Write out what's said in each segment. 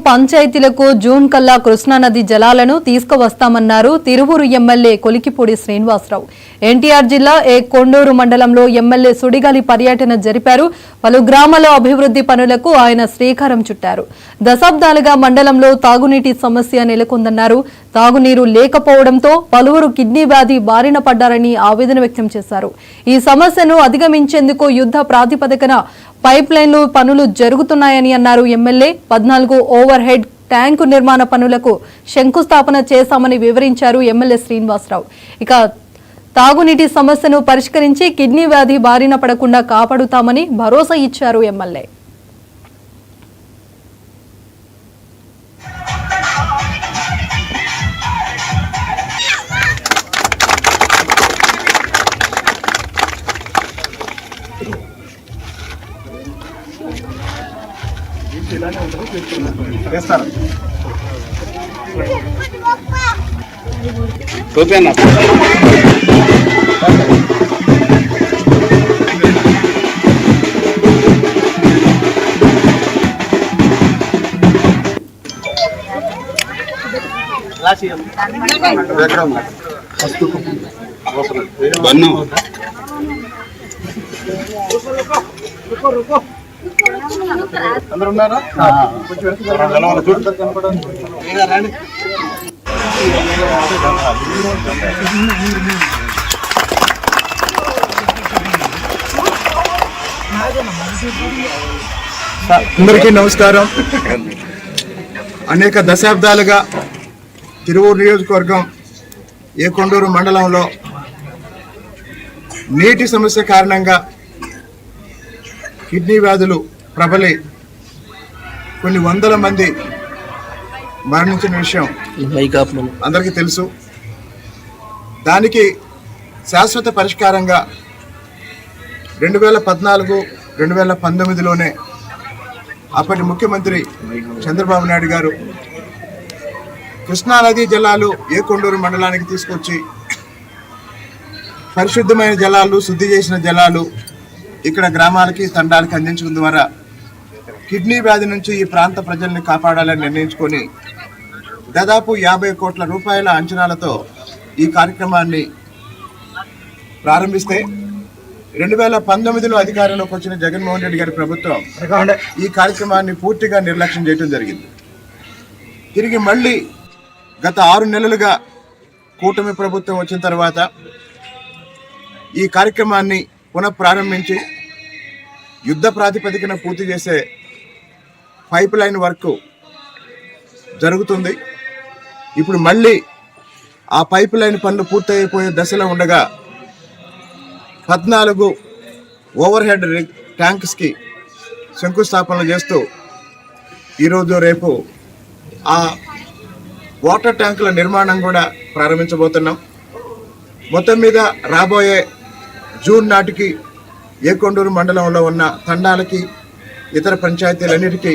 పంచాయతీలకు జూన్ కల్లా కృష్ణానది జలాలను తీసుకువస్తామన్నారు తిరువూరు ఎమ్మెల్యే కొలికిపూడి శ్రీనివాసరావు. ఎన్టీఆర్ జిల్లా కొండూరు మండలంలో ఎమ్మెల్యే సుడిగాలి పర్యటన జరిపారు. పలు గ్రామాల అభివృద్ధి పనులకు ఆయన శ్రీకారం చుట్టారు. దశాబ్దాలుగా మండలంలో తాగునీటి సమస్య నెలకొందన్నారు. తాగునీరు లేకపోవడంతో పలువురు కిడ్నీ వ్యాధి బారిన పడ్డారని ఆవేదన వ్యక్తం చేశారు. ఈ సమస్యను అధిగమించేందుకు యుద్ధ ప్రాతిపదికన పైప్ లైన్లు పనులు జరుగుతున్నాయని అన్నారు. ఎమ్మెల్యే 14 ఓవర్ హెడ్ ట్యాంకు నిర్మాణ పనులకు శంకుస్థాపన చేశామని వివరించారు ఎమ్మెల్యే శ్రీనివాసరావు. ఇక తాగునీటి సమస్యను పరిష్కరించి కిడ్నీ వ్యాధి బారిన పడకుండా కాపాడుతామని భరోసా ఇచ్చారు ఎమ్మెల్యే. అందరూ ఉన్నారా? అందరికీ నమస్కారం. అనేక దశాబ్దాలుగా తిరువూరు నియోజకవర్గం కొండూరు మండలంలో నీటి సమస్య కారణంగా కిడ్నీ వ్యాధులు ప్రబలి కొన్ని వందల మంది మరణించిన విషయం అందరికీ తెలుసు. దానికి శాశ్వత పరిష్కారంగా 2014-2019లోనే అప్పటి ముఖ్యమంత్రి చంద్రబాబు నాయుడు గారు కృష్ణానది జలాలు కొండూరు మండలానికి తీసుకొచ్చి పరిశుద్ధమైన జలాలు, శుద్ధి చేసిన జలాలు ఇక్కడ గ్రామాలకి, తండాలకి అందించడం ద్వారా కిడ్నీ వ్యాధి నుంచి ఈ ప్రాంత ప్రజల్ని కాపాడాలని నిర్ణయించుకొని దాదాపు 50 కోట్ల రూపాయల అంచనాలతో ఈ కార్యక్రమాన్ని ప్రారంభిస్తే 2019లో అధికారంలోకి వచ్చిన జగన్మోహన్ రెడ్డి గారి ప్రభుత్వం ఈ కార్యక్రమాన్ని పూర్తిగా నిర్లక్ష్యం చేయడం జరిగింది. తిరిగి మళ్ళీ గత 6 నెలలుగా కూటమి ప్రభుత్వం వచ్చిన తర్వాత ఈ కార్యక్రమాన్ని పునఃప్రారంభించి యుద్ధ ప్రాతిపదికన పూర్తి చేసే పైప్ లైన్ వర్క్ జరుగుతుంది. ఇప్పుడు మళ్ళీ ఆ పైప్ లైన్ పనులు పూర్తయిపోయే దశలో ఉండగా 14 ఓవర్ హెడ్ ట్యాంక్స్కి శంకుస్థాపనలు చేస్తూ ఈరోజు రేపు ఆ వాటర్ ట్యాంకుల నిర్మాణం కూడా ప్రారంభించబోతున్నాం. మొత్తం మీద రాబోయే జూన్ నాటికి కొండూరు మండలంలో ఉన్న తండాలకి, ఇతర పంచాయతీలన్నిటికీ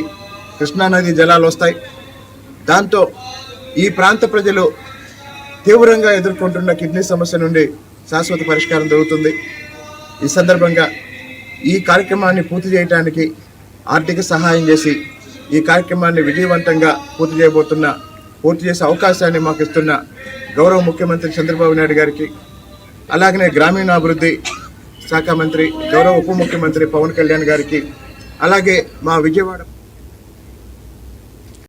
కృష్ణానది జలాలు వస్తాయి. దాంతో ఈ ప్రాంత ప్రజలు తీవ్రంగా ఎదుర్కొంటున్న కిడ్నీ సమస్య నుండి శాశ్వత పరిష్కారం దొరుకుతుంది. ఈ సందర్భంగా ఈ కార్యక్రమాన్ని పూర్తి చేయడానికి ఆర్థిక సహాయం చేసి ఈ కార్యక్రమాన్ని విజయవంతంగా పూర్తి చేసే అవకాశాన్ని మాకు ఇస్తున్న గౌరవ ముఖ్యమంత్రి చంద్రబాబు నాయుడు గారికి, అలాగనే గ్రామీణాభివృద్ధి శాఖ మంత్రి గౌరవ ఉప ముఖ్యమంత్రి పవన్ కళ్యాణ్ గారికి, అలాగే మా విజయవాడ